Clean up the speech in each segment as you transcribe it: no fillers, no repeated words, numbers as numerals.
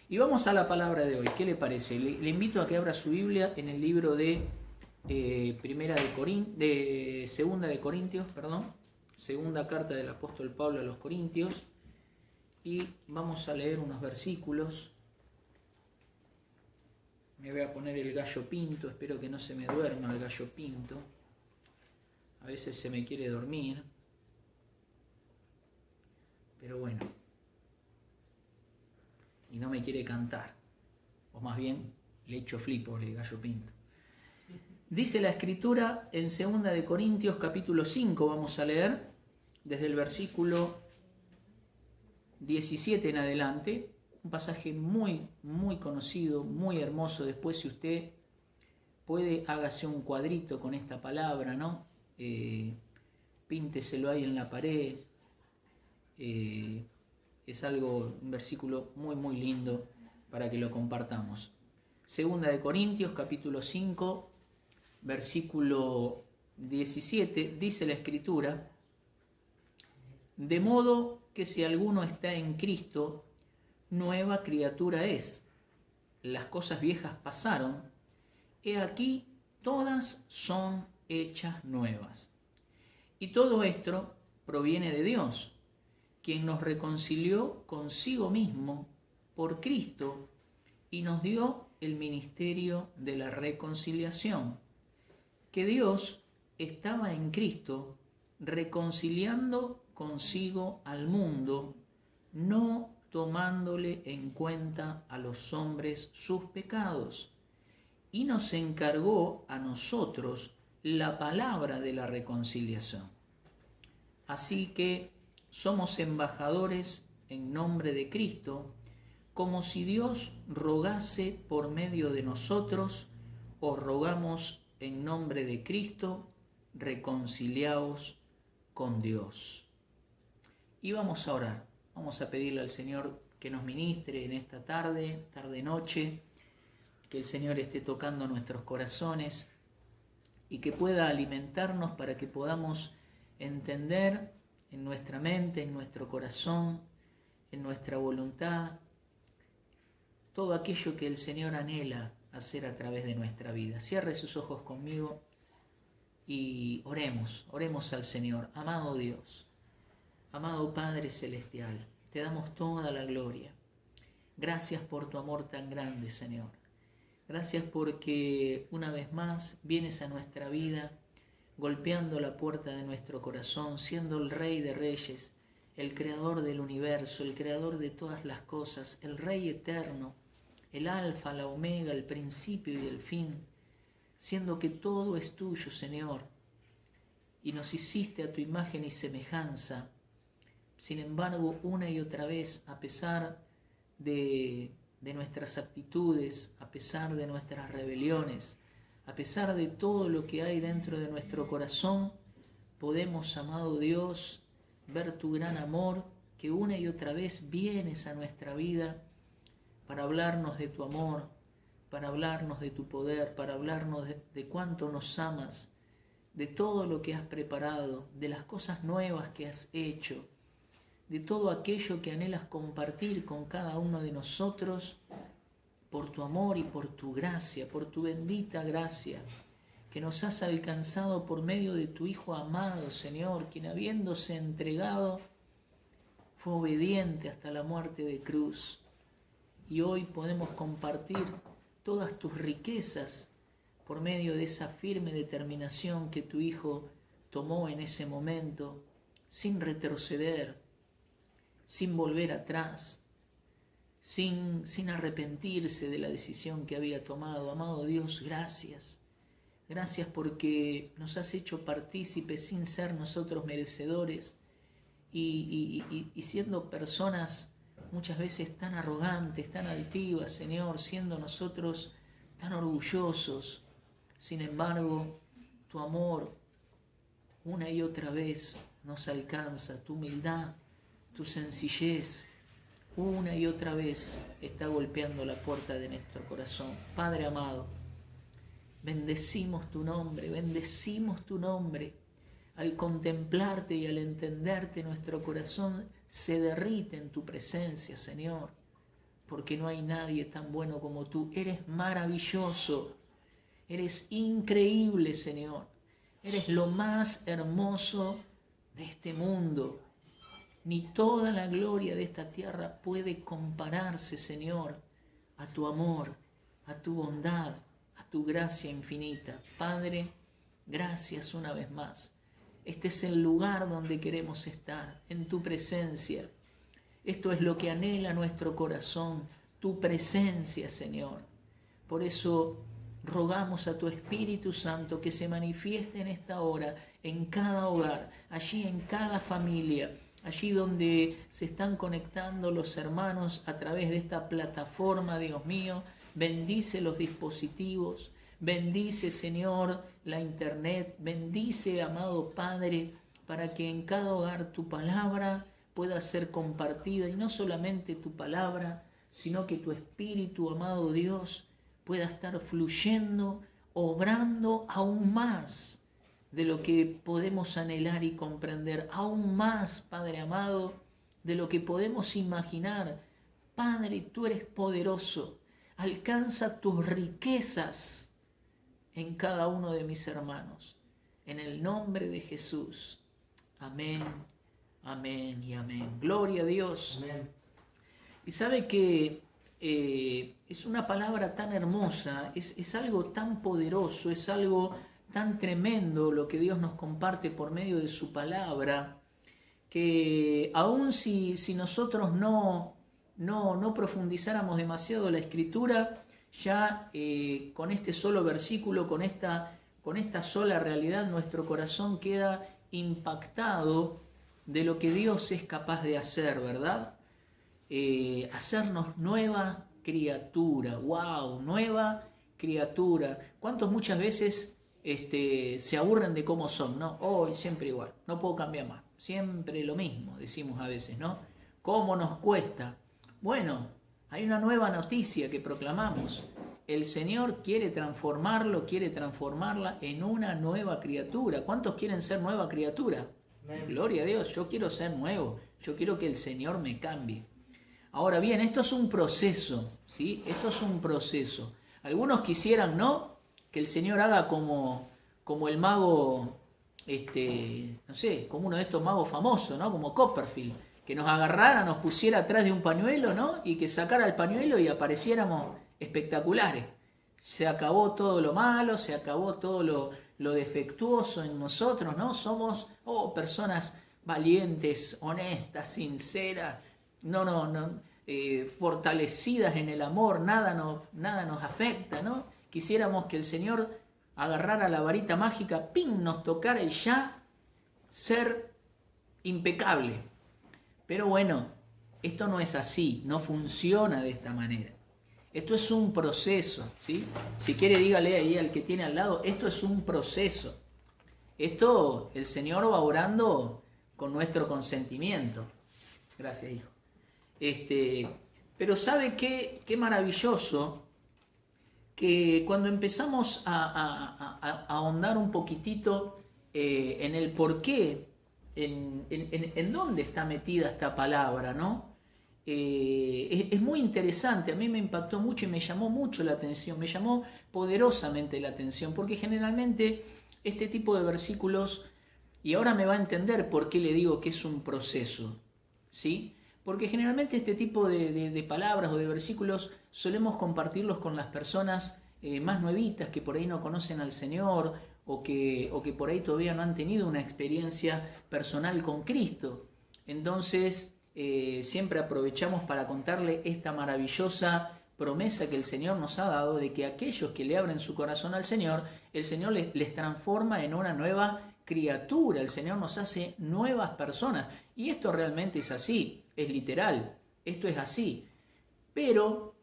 Y vamos a la palabra de hoy. ¿Qué le parece? Le invito a que abra su Biblia en el libro de Segunda de Corintios, perdón, segunda carta del apóstol Pablo a los Corintios, y vamos a leer unos versículos. Me voy a poner el gallo pinto, espero que no se me duerma el gallo pinto. A veces se me quiere dormir, pero bueno, y no me quiere cantar, o más bien le echo flipo el gallo pinto. Dice la escritura en 2 de Corintios capítulo 5, vamos a leer desde el versículo 17 en adelante, un pasaje muy conocido, muy hermoso. Después, si usted puede, hágase un cuadrito con esta palabra, ¿no? Pínteselo ahí en la pared. Es un versículo muy lindo para que lo compartamos. 2 de Corintios capítulo 5, versículo 17, dice la escritura: de modo que si alguno está en Cristo, nueva criatura es. Las cosas viejas pasaron, he aquí todas son hechas nuevas. Y todo esto proviene de Dios, quien nos reconcilió consigo mismo por Cristo y nos dio el ministerio de la reconciliación. Que Dios estaba en Cristo reconciliando consigo al mundo, no tomándole en cuenta a los hombres sus pecados, y nos encargó a nosotros la palabra de la reconciliación. Así que somos embajadores en nombre de Cristo, como si Dios rogase por medio de nosotros. Os rogamos en nombre de Cristo, reconciliaos con Dios. Y vamos a orar, vamos a pedirle al Señor que nos ministre en esta tarde-noche, que el Señor esté tocando nuestros corazones y que pueda alimentarnos para que podamos entender en nuestra mente, en nuestro corazón, en nuestra voluntad, todo aquello que el Señor anhela hacer a través de nuestra vida. Cierre sus ojos conmigo y oremos al Señor. Amado Dios, amado Padre Celestial, te damos toda la gloria. Gracias por tu amor tan grande, Señor. Gracias porque una vez más vienes a nuestra vida, golpeando la puerta de nuestro corazón, siendo el Rey de Reyes, el Creador del universo, el Creador de todas las cosas, el Rey eterno, el Alfa, la Omega, el principio y el fin, siendo que todo es tuyo, Señor, y nos hiciste a tu imagen y semejanza. Sin embargo, una y otra vez, a pesar de nuestras actitudes, a pesar de nuestras rebeliones, a pesar de todo lo que hay dentro de nuestro corazón, podemos, amado Dios, ver tu gran amor, que una y otra vez vienes a nuestra vida para hablarnos de tu amor, para hablarnos de tu poder, para hablarnos de cuánto nos amas, de todo lo que has preparado, de las cosas nuevas que has hecho, de todo aquello que anhelas compartir con cada uno de nosotros, por tu amor y por tu gracia, por tu bendita gracia, que nos has alcanzado por medio de tu Hijo amado, Señor, quien habiéndose entregado, fue obediente hasta la muerte de cruz. Y hoy podemos compartir todas tus riquezas por medio de esa firme determinación que tu Hijo tomó en ese momento, sin retroceder, sin volver atrás, sin arrepentirse de la decisión que había tomado. Amado Dios, gracias. Gracias porque nos has hecho partícipes sin ser nosotros merecedores y siendo personas muchas veces tan arrogantes, tan altivas, Señor, siendo nosotros tan orgullosos. Sin embargo, tu amor una y otra vez nos alcanza, tu humildad, tu sencillez, una y otra vez está golpeando la puerta de nuestro corazón. Padre amado, bendecimos tu nombre. Al contemplarte y al entenderte, nuestro corazón se derrite en tu presencia, Señor. porque no hay nadie tan bueno como tú. Eres maravilloso, eres increíble, Señor. Eres lo más hermoso de este mundo. Ni toda la gloria de esta tierra puede compararse, Señor, a tu amor, a tu bondad, a tu gracia infinita. Padre, gracias una vez más. Este es el lugar donde queremos estar, en tu presencia. Esto es lo que anhela nuestro corazón, tu presencia, Señor. Por eso rogamos a tu Espíritu Santo que se manifieste en esta hora, en cada hogar, allí en cada familia, allí donde se están conectando los hermanos a través de esta plataforma, Dios mío. Bendice los dispositivos, bendice, Señor, la internet, bendice, amado Padre, para que en cada hogar tu palabra pueda ser compartida, y no solamente tu palabra, sino que tu Espíritu, amado Dios, pueda estar fluyendo, obrando aún más de lo que podemos anhelar y comprender, aún más, Padre amado, de lo que podemos imaginar. Padre, tú eres poderoso, alcanza tus riquezas en cada uno de mis hermanos. En el nombre de Jesús. Amén, amén y amén. Gloria a Dios. Amén. Y sabe que es una palabra tan hermosa, es algo tan poderoso, es algo tan tremendo lo que Dios nos comparte por medio de su palabra, que aun si nosotros no profundizáramos demasiado la Escritura, ya con este solo versículo, con esta sola realidad, nuestro corazón queda impactado de lo que Dios es capaz de hacer, ¿verdad? Hacernos nueva criatura. ¡Wow! Nueva criatura. ¿Cuántos muchas veces se aburren de cómo son, ¿no? Hoy siempre igual, no puedo cambiar más, siempre lo mismo, decimos a veces, ¿no? ¿Cómo nos cuesta? Bueno, hay una nueva noticia que proclamamos. El Señor quiere transformarlo, quiere transformarla en una nueva criatura. ¿Cuántos quieren ser nueva criatura? Amén. Gloria a Dios, yo quiero ser nuevo, yo quiero que el Señor me cambie. Ahora bien, esto es un proceso, ¿sí? Esto es un proceso. Algunos quisieran, ¿no?, que el Señor haga como el mago, no sé, como uno de estos magos famosos, ¿no? Como Copperfield, que nos agarrara, nos pusiera atrás de un pañuelo, ¿no? Y que sacara el pañuelo y apareciéramos espectaculares. Se acabó todo lo malo, se acabó todo lo defectuoso en nosotros, ¿no? Somos personas valientes, honestas, sinceras, fortalecidas en el amor, nada nos afecta, ¿no? Quisiéramos que el Señor agarrara la varita mágica, ¡pim!, nos tocara y ya ser impecable. Pero bueno, esto no es así, no funciona de esta manera. Esto es un proceso, ¿sí? Si quiere, dígale ahí al que tiene al lado, esto es un proceso. Esto el Señor va orando con nuestro consentimiento. Gracias, hijo. Pero ¿sabe qué maravilloso? Que cuando empezamos a ahondar un poquitito en el por qué, en dónde está metida esta palabra, ¿no? Es muy interesante, a mí me impactó mucho y me llamó mucho la atención, me llamó poderosamente la atención, porque generalmente este tipo de versículos, y ahora me va a entender por qué le digo que es un proceso, ¿sí? Porque generalmente este tipo de palabras o de versículos solemos compartirlos con las personas más nuevitas que por ahí no conocen al Señor o que por ahí todavía no han tenido una experiencia personal con Cristo. Entonces siempre aprovechamos para contarle esta maravillosa promesa que el Señor nos ha dado de que aquellos que le abren su corazón al Señor, el Señor les transforma en una nueva criatura, el Señor nos hace nuevas personas. Y esto realmente es así, es literal, esto es así. Pero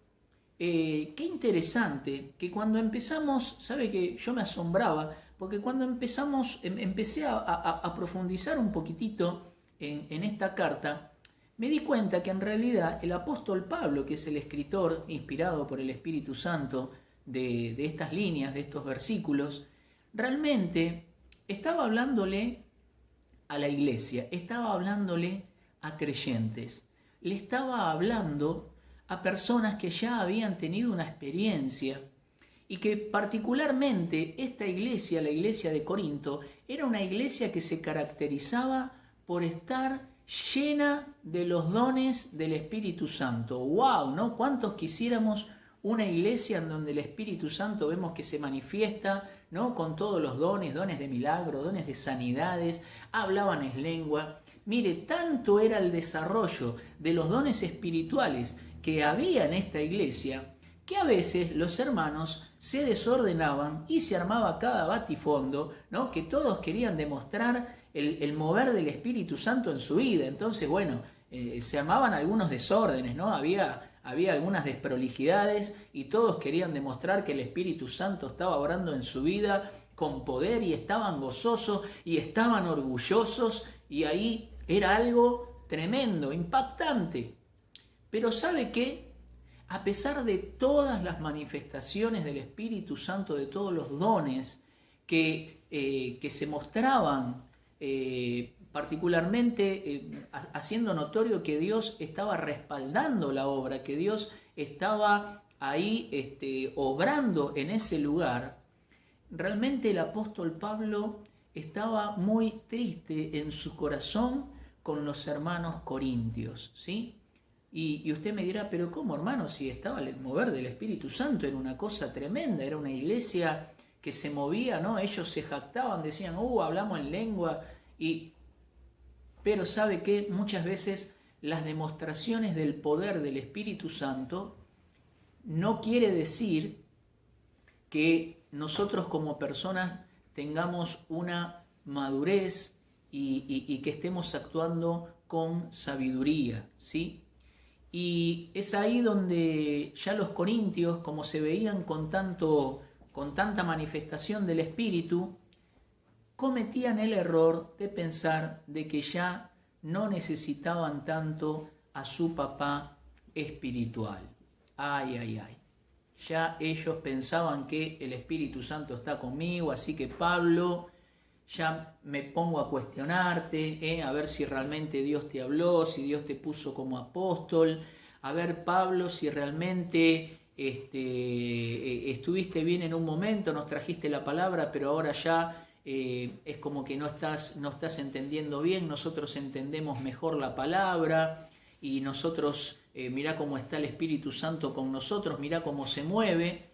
qué interesante que cuando empezamos, sabe que yo me asombraba, porque cuando empecé a profundizar un poquitito en esta carta, me di cuenta que en realidad el apóstol Pablo, que es el escritor inspirado por el Espíritu Santo de estas líneas, de estos versículos, realmente estaba hablándole a la iglesia, estaba hablándole a creyentes, le estaba hablando a personas que ya habían tenido una experiencia y que particularmente esta iglesia, la iglesia de Corinto, era una iglesia que se caracterizaba por estar llena de los dones del Espíritu Santo. ¡Wow! ¿No? ¿Cuántos quisiéramos una iglesia en donde el Espíritu Santo vemos que se manifiesta, ¿no? Con todos los dones, dones de milagro, dones de sanidades, hablaban en lengua? Mire, tanto era el desarrollo de los dones espirituales que había en esta iglesia, que a veces los hermanos se desordenaban y se armaba cada batifondo, ¿no? Que todos querían demostrar el mover del Espíritu Santo en su vida. Entonces, bueno, se armaban algunos desórdenes, ¿no? Había algunas desprolijidades y todos querían demostrar que el Espíritu Santo estaba obrando en su vida con poder y estaban gozosos y estaban orgullosos, y ahí era algo tremendo, impactante. Pero ¿sabe qué? A pesar de todas las manifestaciones del Espíritu Santo, de todos los dones que se mostraban, particularmente haciendo notorio que Dios estaba respaldando la obra, que Dios estaba ahí obrando en ese lugar, realmente el apóstol Pablo estaba muy triste en su corazón con los hermanos corintios, ¿sí? Y usted me dirá, pero ¿cómo, hermano? Si estaba el mover del Espíritu Santo, era una cosa tremenda, era una iglesia que se movía, ¿no? Ellos se jactaban, decían, hablamos en lengua. Pero ¿sabe qué? Muchas veces las demostraciones del poder del Espíritu Santo no quiere decir que nosotros como personas tengamos una madurez y que estemos actuando con sabiduría, ¿sí? Y es ahí donde ya los corintios, como se veían con tanta manifestación del Espíritu, cometían el error de pensar de que ya no necesitaban tanto a su papá espiritual. Ay, ay, ay. Ya ellos pensaban que el Espíritu Santo está conmigo, así que Pablo, ya me pongo a cuestionarte, a ver si realmente Dios te habló, si Dios te puso como apóstol, a ver, Pablo, si realmente estuviste bien en un momento, nos trajiste la palabra, pero ahora ya es como que no estás entendiendo bien, nosotros entendemos mejor la palabra y nosotros, mirá cómo está el Espíritu Santo con nosotros, mirá cómo se mueve.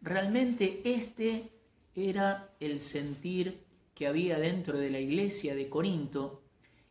Realmente este era el sentir que había dentro de la iglesia de Corinto,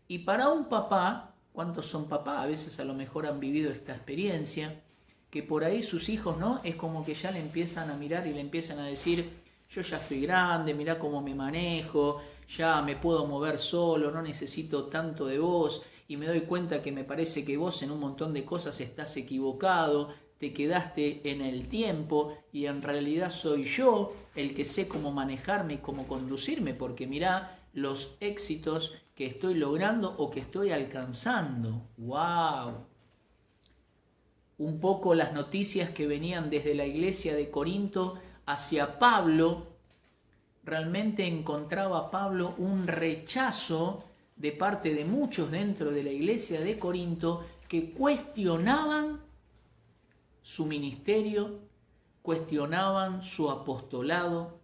y para un papá, ¿cuántos son papás? A veces a lo mejor han vivido esta experiencia, que por ahí sus hijos, ¿no? Es como que ya le empiezan a mirar y le empiezan a decir, yo ya estoy grande, mirá cómo me manejo, ya me puedo mover solo, no necesito tanto de vos, y me doy cuenta que me parece que vos en un montón de cosas estás equivocado, te quedaste en el tiempo y en realidad soy yo el que sé cómo manejarme y cómo conducirme, porque mirá los éxitos que estoy logrando o que estoy alcanzando. ¡Wow! Un poco las noticias que venían desde la iglesia de Corinto hacia Pablo, realmente encontraba Pablo un rechazo de parte de muchos dentro de la iglesia de Corinto que cuestionaban su ministerio, cuestionaban su apostolado,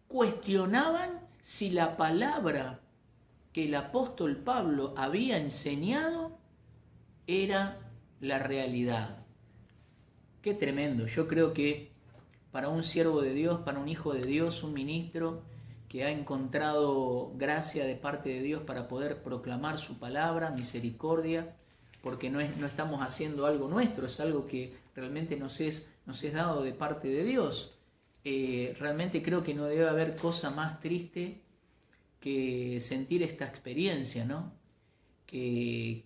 cuestionaban si la palabra que el apóstol Pablo había enseñado era la realidad. Qué tremendo. Yo creo que para un siervo de Dios, para un hijo de Dios, un ministro que ha encontrado gracia de parte de Dios para poder proclamar su palabra, misericordia, porque no estamos haciendo algo nuestro, es algo que realmente nos es dado de parte de Dios. Realmente creo que no debe haber cosa más triste que sentir esta experiencia, ¿no? Que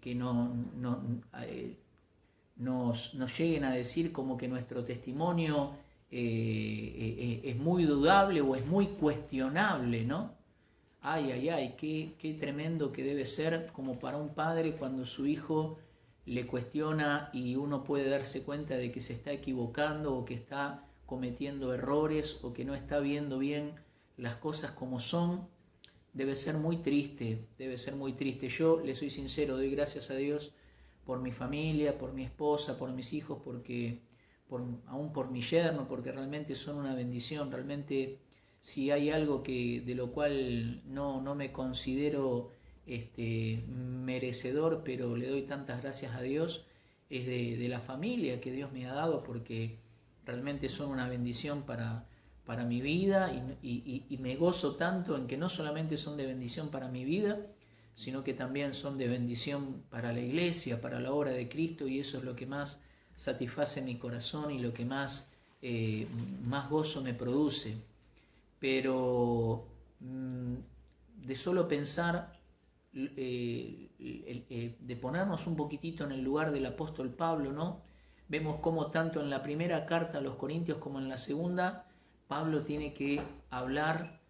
nos lleguen a decir como que nuestro testimonio es muy dudable o es muy cuestionable, ¿no? Ay, ay, ay, qué tremendo que debe ser como para un padre cuando su hijo le cuestiona y uno puede darse cuenta de que se está equivocando o que está cometiendo errores o que no está viendo bien las cosas como son. Debe ser muy triste, debe ser muy triste. Yo le soy sincero, doy gracias a Dios por mi familia, por mi esposa, por mis hijos, aún por mi yerno, porque realmente son una bendición. Realmente, si hay algo de lo cual no me considero merecedor, pero le doy tantas gracias a Dios, es de la familia que Dios me ha dado, porque realmente son una bendición para mi vida, y me gozo tanto en que no solamente son de bendición para mi vida, sino que también son de bendición para la iglesia, para la obra de Cristo, y eso es lo que más satisface mi corazón y lo que más gozo me produce. Pero de solo pensar, de ponernos un poquitito en el lugar del apóstol Pablo, ¿no? Vemos cómo tanto en la primera carta a los Corintios como en la segunda, Pablo tiene que hablar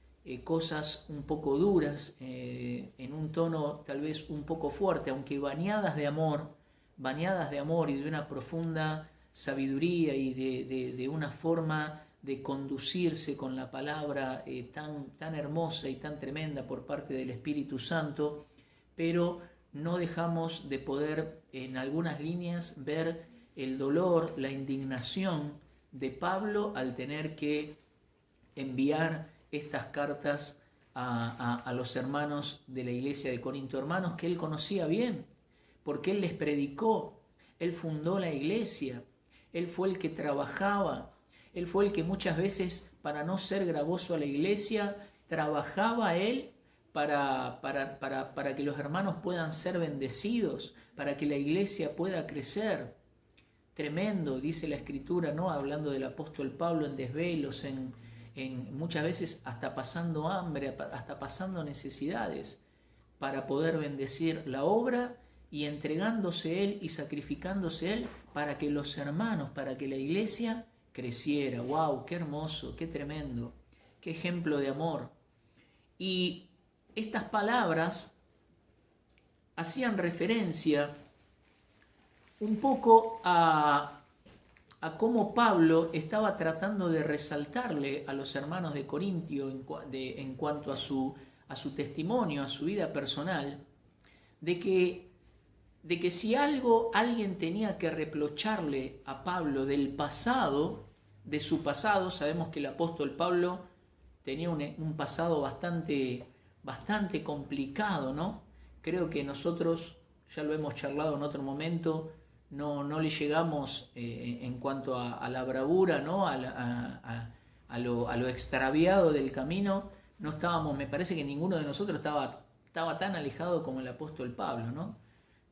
cosas un poco duras, en un tono tal vez un poco fuerte, aunque bañadas de amor y de una profunda sabiduría y de una forma de conducirse con la palabra tan hermosa y tan tremenda por parte del Espíritu Santo, pero no dejamos de poder en algunas líneas ver el dolor, la indignación de Pablo al tener que enviar estas cartas a los hermanos de la iglesia de Corinto, hermanos que él conocía bien, porque él les predicó, él fundó la iglesia, él fue el que trabajaba, él fue el que muchas veces, para no ser gravoso a la iglesia, trabajaba él para que los hermanos puedan ser bendecidos, para que la iglesia pueda crecer. Tremendo, dice la Escritura, ¿no? Hablando del apóstol Pablo, en desvelos, en muchas veces hasta pasando hambre, hasta pasando necesidades, para poder bendecir la obra, y entregándose él y sacrificándose él para que los hermanos, para que la iglesia creciera. ¡Wow! ¡Qué hermoso! ¡Qué tremendo! ¡Qué ejemplo de amor! Y estas palabras hacían referencia un poco a cómo Pablo estaba tratando de resaltarle a los hermanos de Corintio en cuanto a su testimonio, a su vida personal, de que si alguien tenía que reprocharle a Pablo del pasado, de su pasado, sabemos que el apóstol Pablo tenía un pasado bastante complicado, ¿no? Creo que nosotros, ya lo hemos charlado en otro momento, no le llegamos en cuanto a la bravura, ¿no? A lo extraviado del camino, no estábamos, me parece que ninguno de nosotros estaba tan alejado como el apóstol Pablo, ¿no?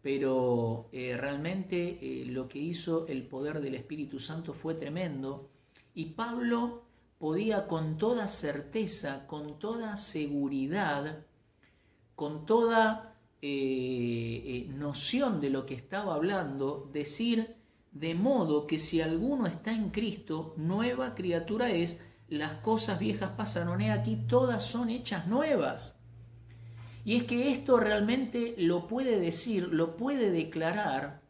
Pero realmente lo que hizo el poder del Espíritu Santo fue tremendo, y Pablo podía con toda certeza, con toda seguridad, con toda noción de lo que estaba hablando, decir: de modo que si alguno está en Cristo, nueva criatura es, las cosas viejas pasaron, he aquí todas son hechas nuevas. Y es que esto realmente lo puede decir, lo puede declarar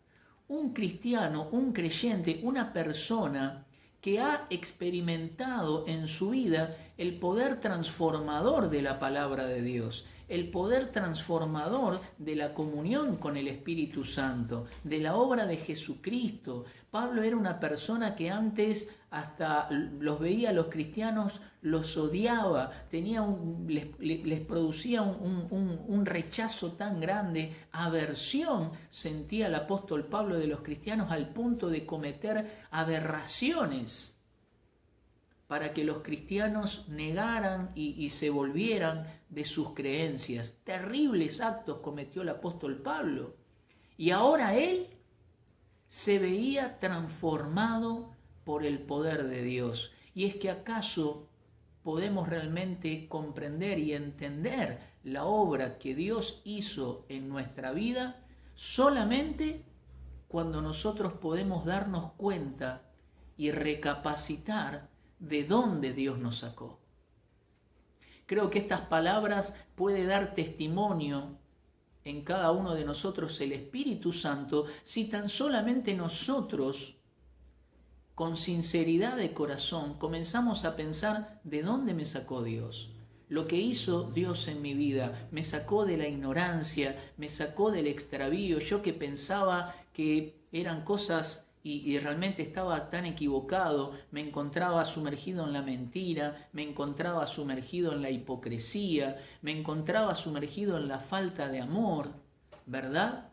un cristiano, un creyente, una persona que ha experimentado en su vida el poder transformador de la palabra de Dios, el poder transformador de la comunión con el Espíritu Santo, de la obra de Jesucristo. Pablo era una persona que antes hasta los veía a los cristianos, los odiaba, les producía un rechazo tan grande, aversión sentía el apóstol Pablo de los cristianos, al punto de cometer aberraciones para que los cristianos negaran y se volvieran de sus creencias. Terribles actos cometió el apóstol Pablo. Y ahora él se veía transformado por el poder de Dios. Y es que ¿acaso podemos realmente comprender y entender la obra que Dios hizo en nuestra vida solamente cuando nosotros podemos darnos cuenta y recapacitar de dónde Dios nos sacó? Creo que estas palabras puede dar testimonio en cada uno de nosotros el Espíritu Santo, si tan solamente nosotros, con sinceridad de corazón, comenzamos a pensar: ¿de dónde me sacó Dios? Lo que hizo Dios en mi vida, me sacó de la ignorancia, me sacó del extravío. Yo que pensaba que eran cosas y realmente estaba tan equivocado, me encontraba sumergido en la mentira, me encontraba sumergido en la hipocresía, me encontraba sumergido en la falta de amor, ¿verdad?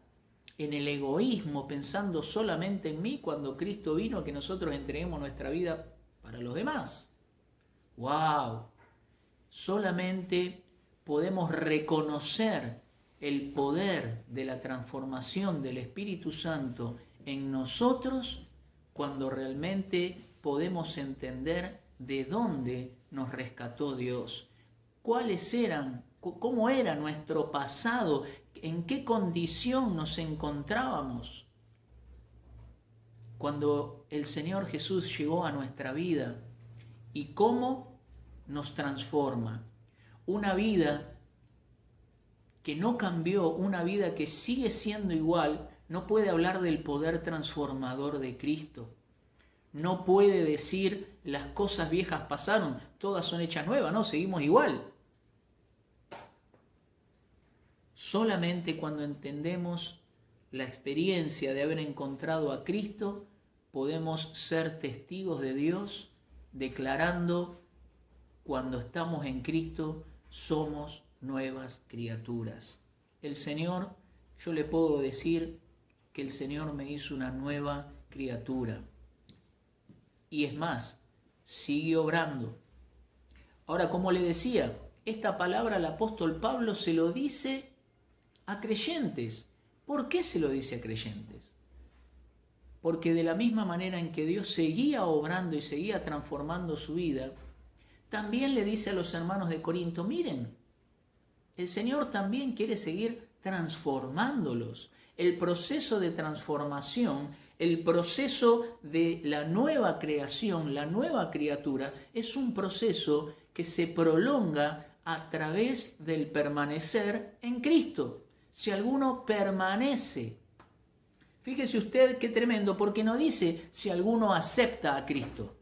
En el egoísmo, pensando solamente en mí, cuando Cristo vino a que nosotros entreguemos nuestra vida para los demás. ¡Wow! Solamente podemos reconocer el poder de la transformación del Espíritu Santo en nosotros cuando realmente podemos entender de dónde nos rescató Dios, cuáles eran, cómo era nuestro pasado, en qué condición nos encontrábamos cuando el Señor Jesús llegó a nuestra vida y cómo nos transforma. Una vida que no cambió, una vida que sigue siendo igual, no puede hablar del poder transformador de Cristo. No puede decir las cosas viejas pasaron, todas son hechas nuevas, no, seguimos igual. Solamente cuando entendemos la experiencia de haber encontrado a Cristo, podemos ser testigos de Dios, declarando cuando estamos en Cristo somos nuevas criaturas. El Señor, yo le puedo decir que el Señor me hizo una nueva criatura. Y es más, sigue obrando. Ahora, como le decía, esta palabra el apóstol Pablo se lo dice a creyentes. ¿Por qué se lo dice a creyentes? Porque de la misma manera en que Dios seguía obrando y seguía transformando su vida, también le dice a los hermanos de Corinto, miren, el Señor también quiere seguir transformándolos. El proceso de transformación, el proceso de la nueva creación, la nueva criatura, es un proceso que se prolonga a través del permanecer en Cristo. Si alguno permanece, fíjese usted qué tremendo, porque no dice si alguno acepta a Cristo,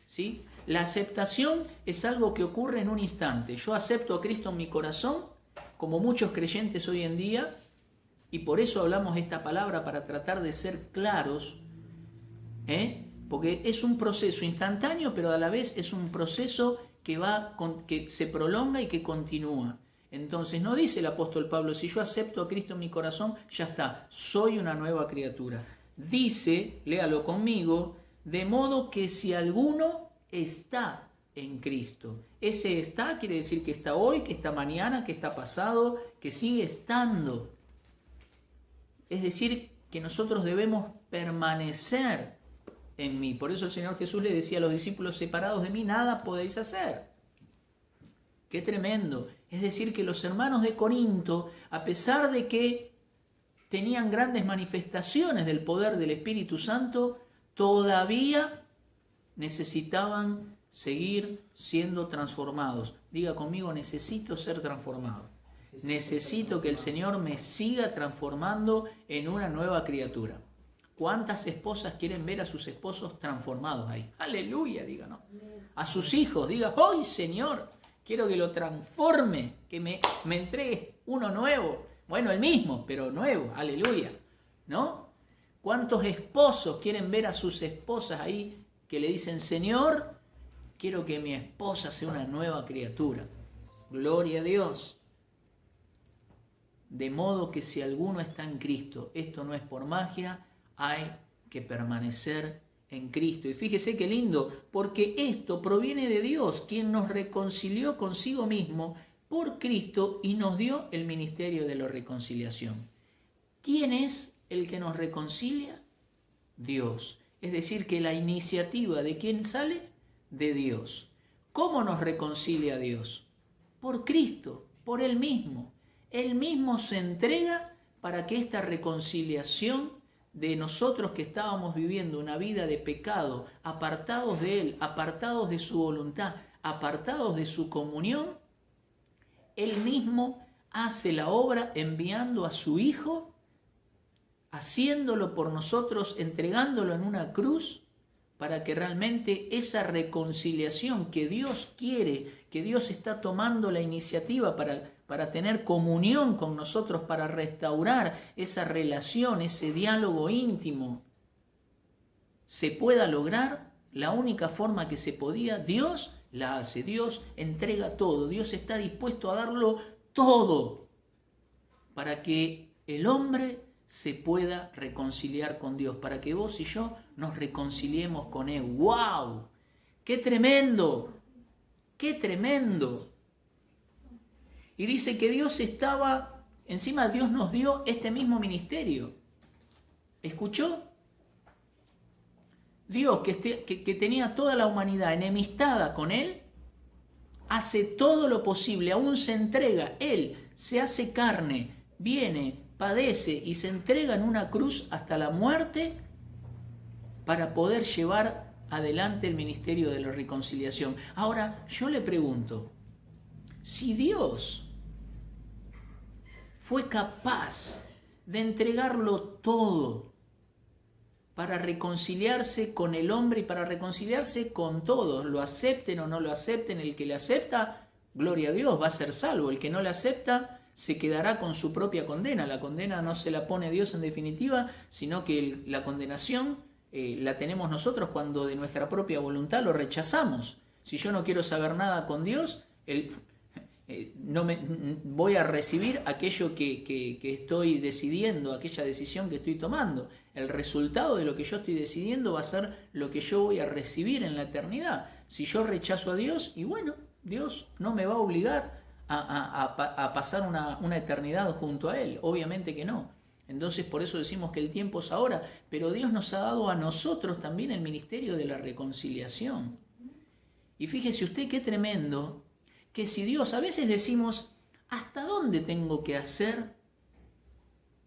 ¿sí? La aceptación es algo que ocurre en un instante. Yo acepto a Cristo en mi corazón, como muchos creyentes hoy en día, y por eso hablamos esta palabra para tratar de ser claros, porque es un proceso instantáneo, pero a la vez es un proceso que se prolonga y que continúa. Entonces no dice el apóstol Pablo, si yo acepto a Cristo en mi corazón, ya está, soy una nueva criatura. Dice, léalo conmigo, de modo que si alguno está en Cristo. Ese está quiere decir que está hoy, que está mañana, que está pasado, que sigue estando. Es decir, que nosotros debemos permanecer en mí. Por eso el Señor Jesús le decía a los discípulos, separados de mí nada podéis hacer. ¡Qué tremendo! Es decir, que los hermanos de Corinto, a pesar de que tenían grandes manifestaciones del poder del Espíritu Santo, todavía necesitaban seguir siendo transformados. Diga conmigo, necesito ser transformado. Necesito que el Señor me siga transformando en una nueva criatura. ¿Cuántas esposas quieren ver a sus esposos transformados ahí? Aleluya, diga, ¿no? A sus hijos, diga, ¡ay, Señor! Quiero que lo transforme, que me entregue uno nuevo. Bueno, el mismo, pero nuevo, aleluya, ¿no? ¿Cuántos esposos quieren ver a sus esposas ahí que le dicen, Señor, quiero que mi esposa sea una nueva criatura? Gloria a Dios. De modo que si alguno está en Cristo, esto no es por magia, hay que permanecer en Cristo. Y fíjese qué lindo, porque esto proviene de Dios, quien nos reconcilió consigo mismo por Cristo y nos dio el ministerio de la reconciliación. ¿Quién es el que nos reconcilia? Dios. Es decir, que la iniciativa ¿de quién sale? De Dios. ¿Cómo nos reconcilia Dios? Por Cristo, por Él mismo. Él mismo se entrega para que esta reconciliación de nosotros que estábamos viviendo una vida de pecado, apartados de Él, apartados de su voluntad, apartados de su comunión, Él mismo hace la obra enviando a su Hijo, haciéndolo por nosotros, entregándolo en una cruz, para que realmente esa reconciliación que Dios quiere, que Dios está tomando la iniciativa para tener comunión con nosotros, para restaurar esa relación, ese diálogo íntimo, se pueda lograr. La única forma que se podía, Dios la hace, Dios entrega todo, Dios está dispuesto a darlo todo para que el hombre se pueda reconciliar con Dios, para que vos y yo nos reconciliemos con Él. ¡Wow! ¡Qué tremendo! ¡Qué tremendo! Y dice que Dios estaba, encima Dios nos dio este mismo ministerio. ¿Escuchó? Dios, que tenía toda la humanidad enemistada con Él, hace todo lo posible, aún se entrega, Él se hace carne, viene, padece y se entrega en una cruz hasta la muerte para poder llevar adelante el ministerio de la reconciliación. Ahora, yo le pregunto, si Dios fue capaz de entregarlo todo para reconciliarse con el hombre y para reconciliarse con todos, lo acepten o no lo acepten, el que le acepta, gloria a Dios, va a ser salvo, el que no le acepta se quedará con su propia condena. La condena no se la pone Dios en definitiva, sino que la condenación la tenemos nosotros cuando de nuestra propia voluntad lo rechazamos. Si yo no quiero saber nada con Dios, voy a recibir aquello que estoy decidiendo, aquella decisión que estoy tomando. El resultado de lo que yo estoy decidiendo va a ser lo que yo voy a recibir en la eternidad. Si yo rechazo a Dios, y bueno, Dios no me va a obligar a pasar una eternidad junto a Él. Obviamente que no. Entonces por eso decimos que el tiempo es ahora, pero Dios nos ha dado a nosotros también el ministerio de la reconciliación. Y fíjese usted qué tremendo, que si Dios, a veces decimos, ¿hasta dónde tengo que hacer?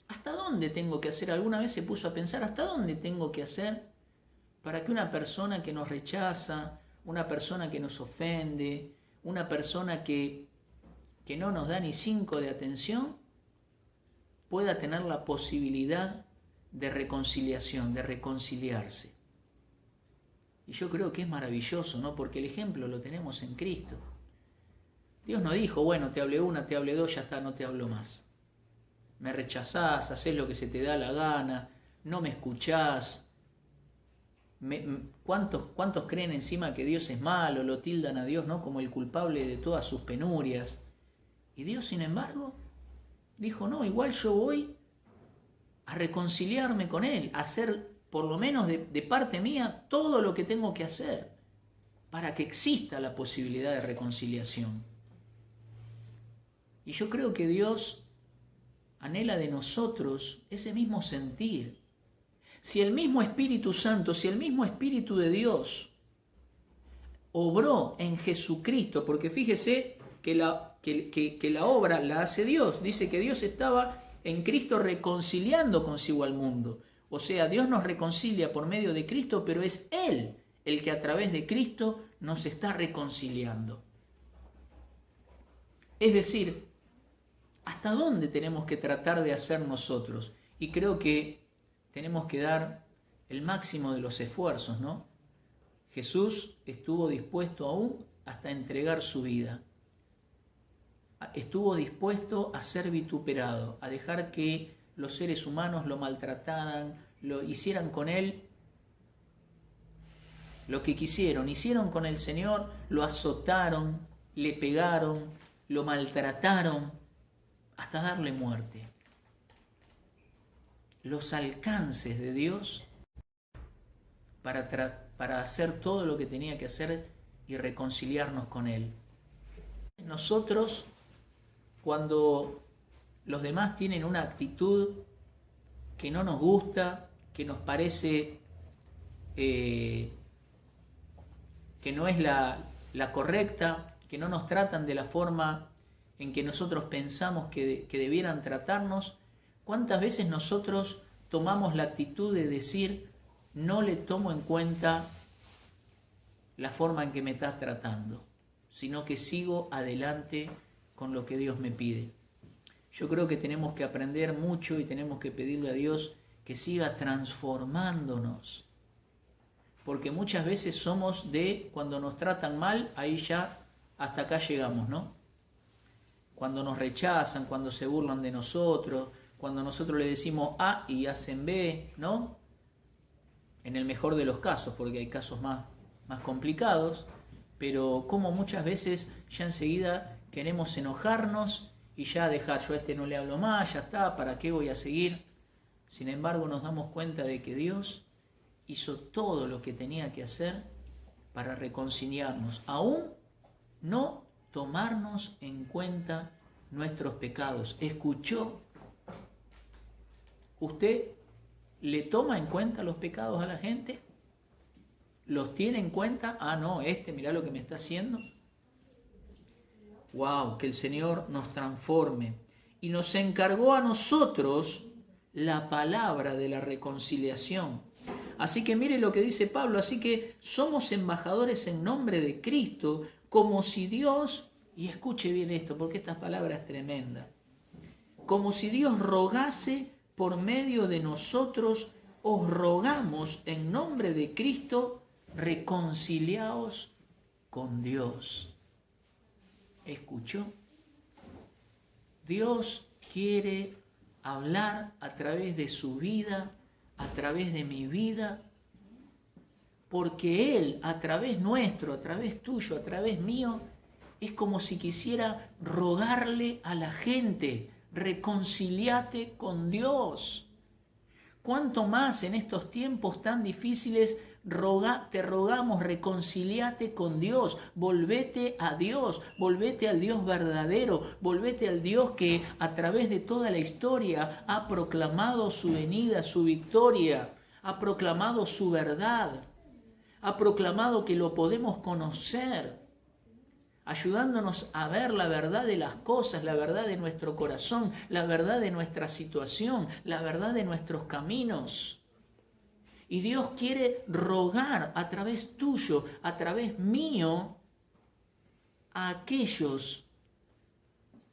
¿Hasta dónde tengo que hacer? Alguna vez se puso a pensar, ¿hasta dónde tengo que hacer para que una persona que nos rechaza, una persona que nos ofende, una persona que no nos da ni 5 de atención, pueda tener la posibilidad de reconciliación, de reconciliarse? Y yo creo que es maravilloso, ¿no? Porque el ejemplo lo tenemos en Cristo. Dios no dijo, bueno, te hablé una, te hablé dos, ya está, no te hablo más. Me rechazás, hacés lo que se te da la gana, no me escuchás. ¿Cuántos creen encima que Dios es malo, lo tildan a Dios, ¿no?, como el culpable de todas sus penurias? Y Dios, sin embargo, dijo, no, igual yo voy a reconciliarme con Él, a hacer, por lo menos de parte mía, todo lo que tengo que hacer para que exista la posibilidad de reconciliación. Y yo creo que Dios anhela de nosotros ese mismo sentir. Si el mismo Espíritu Santo, si el mismo Espíritu de Dios obró en Jesucristo, porque fíjese que la obra la hace Dios, dice que Dios estaba en Cristo reconciliando consigo al mundo. O sea, Dios nos reconcilia por medio de Cristo, pero es Él el que a través de Cristo nos está reconciliando. Es decir, ¿hasta dónde tenemos que tratar de hacer nosotros? Y creo que tenemos que dar el máximo de los esfuerzos, ¿no? Jesús estuvo dispuesto aún hasta entregar su vida. Estuvo dispuesto a ser vituperado, a dejar que los seres humanos lo maltrataran, lo hicieran con Él lo que quisieron. Hicieron con el Señor, lo azotaron, le pegaron, lo maltrataron, hasta darle muerte. Los alcances de Dios para hacer todo lo que tenía que hacer y reconciliarnos con Él. Nosotros, cuando los demás tienen una actitud que no nos gusta, que nos parece que no es la correcta, que no nos tratan de la forma en que nosotros pensamos que debieran tratarnos, ¿cuántas veces nosotros tomamos la actitud de decir, no le tomo en cuenta la forma en que me estás tratando, sino que sigo adelante con lo que Dios me pide? Yo creo que tenemos que aprender mucho y tenemos que pedirle a Dios que siga transformándonos porque muchas veces somos de cuando nos tratan mal, ahí ya hasta acá llegamos, ¿no? Cuando nos rechazan, cuando se burlan de nosotros, cuando nosotros le decimos A y hacen B, ¿no? En el mejor de los casos, porque hay casos más complicados, pero como muchas veces ya enseguida queremos enojarnos y ya dejar, yo a este no le hablo más, ya está, ¿para qué voy a seguir? Sin embargo, nos damos cuenta de que Dios hizo todo lo que tenía que hacer para reconciliarnos, aún no tomarnos en cuenta nuestros pecados. ¿Escuchó? ¿Usted le toma en cuenta los pecados a la gente? ¿Los tiene en cuenta? Ah, no, mirá lo que me está haciendo. Wow, que el Señor nos transforme. Y nos encargó a nosotros la palabra de la reconciliación. Así que mire lo que dice Pablo, así que somos embajadores en nombre de Cristo, como si Dios, y escuche bien esto, porque esta palabra es tremenda, como si Dios rogase por medio de nosotros, os rogamos en nombre de Cristo, reconciliaos con Dios. ¿Escuchó? Dios quiere hablar a través de su vida, a través de mi vida, porque Él, a través nuestro, a través tuyo, a través mío, es como si quisiera rogarle a la gente, reconciliate con Dios. ¿Cuánto más en estos tiempos tan difíciles te rogamos, reconciliate con Dios, volvete a Dios, volvete al Dios verdadero, volvete al Dios que a través de toda la historia ha proclamado su venida, su victoria, ha proclamado su verdad, ha proclamado que lo podemos conocer, ayudándonos a ver la verdad de las cosas, la verdad de nuestro corazón, la verdad de nuestra situación, la verdad de nuestros caminos. Y Dios quiere rogar a través tuyo, a través mío, a aquellos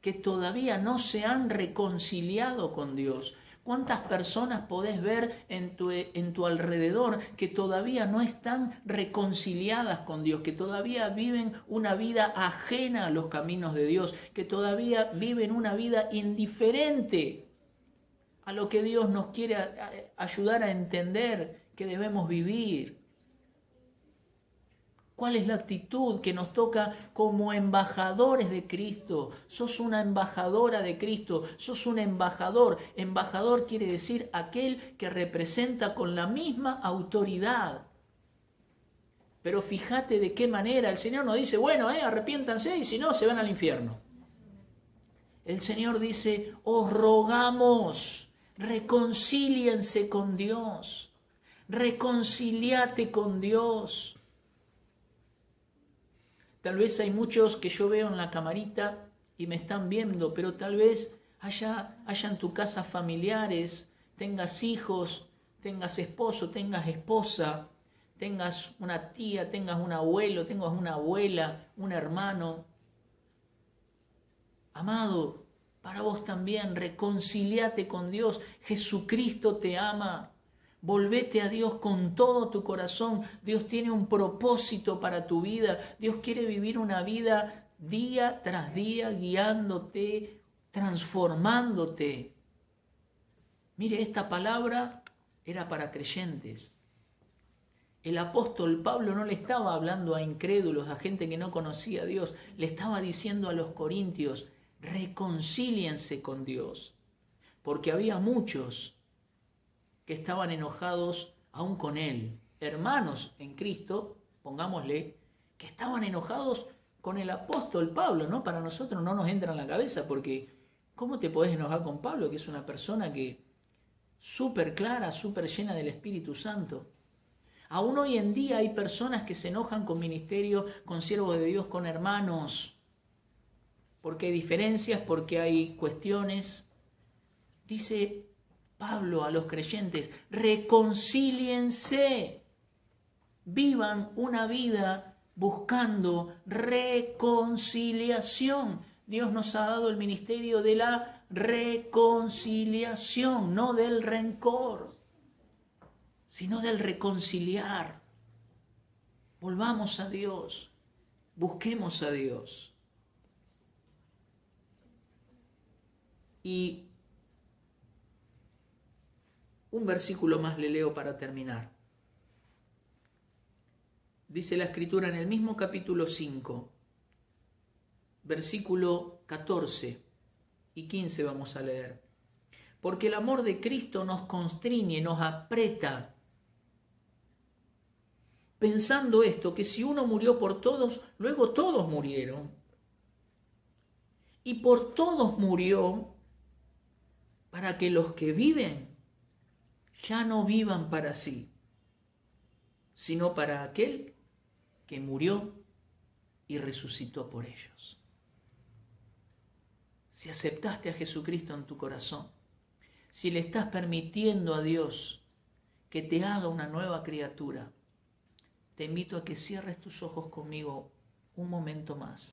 que todavía no se han reconciliado con Dios. ¿Cuántas personas podés ver en tu alrededor que todavía no están reconciliadas con Dios, que todavía viven una vida ajena a los caminos de Dios, que todavía viven una vida indiferente a lo que Dios nos quiere ayudar a entender que debemos vivir? ¿Cuál es la actitud que nos toca como embajadores de Cristo? Sos una embajadora de Cristo, sos un embajador. Embajador quiere decir aquel que representa con la misma autoridad. Pero fíjate de qué manera el Señor nos dice, bueno, arrepiéntanse y si no, se van al infierno. El Señor dice, os rogamos, reconcíliense con Dios, reconciliate con Dios. Tal vez hay muchos que yo veo en la camarita y me están viendo, pero tal vez haya en tu casa familiares, tengas hijos, tengas esposo, tengas esposa, tengas una tía, tengas un abuelo, tengas una abuela, un hermano. Amado, para vos también, reconciliate con Dios. Jesucristo te ama. Volvete a Dios con todo tu corazón. Dios tiene un propósito para tu vida. Dios quiere vivir una vida día tras día guiándote, transformándote. Mire, esta palabra era para creyentes. El apóstol Pablo no le estaba hablando a incrédulos, a gente que no conocía a Dios. Le estaba diciendo a los corintios, reconcíliense con Dios. Porque había muchos que estaban enojados aún con él. Hermanos en Cristo, pongámosle, que estaban enojados con el apóstol Pablo, ¿no? Para nosotros no nos entra en la cabeza porque ¿cómo te podés enojar con Pablo, que es una persona que súper clara, súper llena del Espíritu Santo? Aún hoy en día hay personas que se enojan con ministerios, con siervos de Dios, con hermanos, porque hay diferencias, porque hay cuestiones. Dice Pablo a los creyentes, reconcíliense, vivan una vida buscando reconciliación. Dios nos ha dado el ministerio de la reconciliación, no del rencor, sino del reconciliar. Volvamos a Dios, busquemos a Dios. Y un versículo más le leo para terminar. Dice la Escritura en el mismo capítulo 5, versículo 14 y 15 vamos a leer. Porque el amor de Cristo nos constriñe, nos aprieta, pensando esto, que si uno murió por todos, luego todos murieron. Y por todos murió, para que los que viven ya no vivan para sí, sino para aquel que murió y resucitó por ellos. Si aceptaste a Jesucristo en tu corazón, si le estás permitiendo a Dios que te haga una nueva criatura, te invito a que cierres tus ojos conmigo un momento más.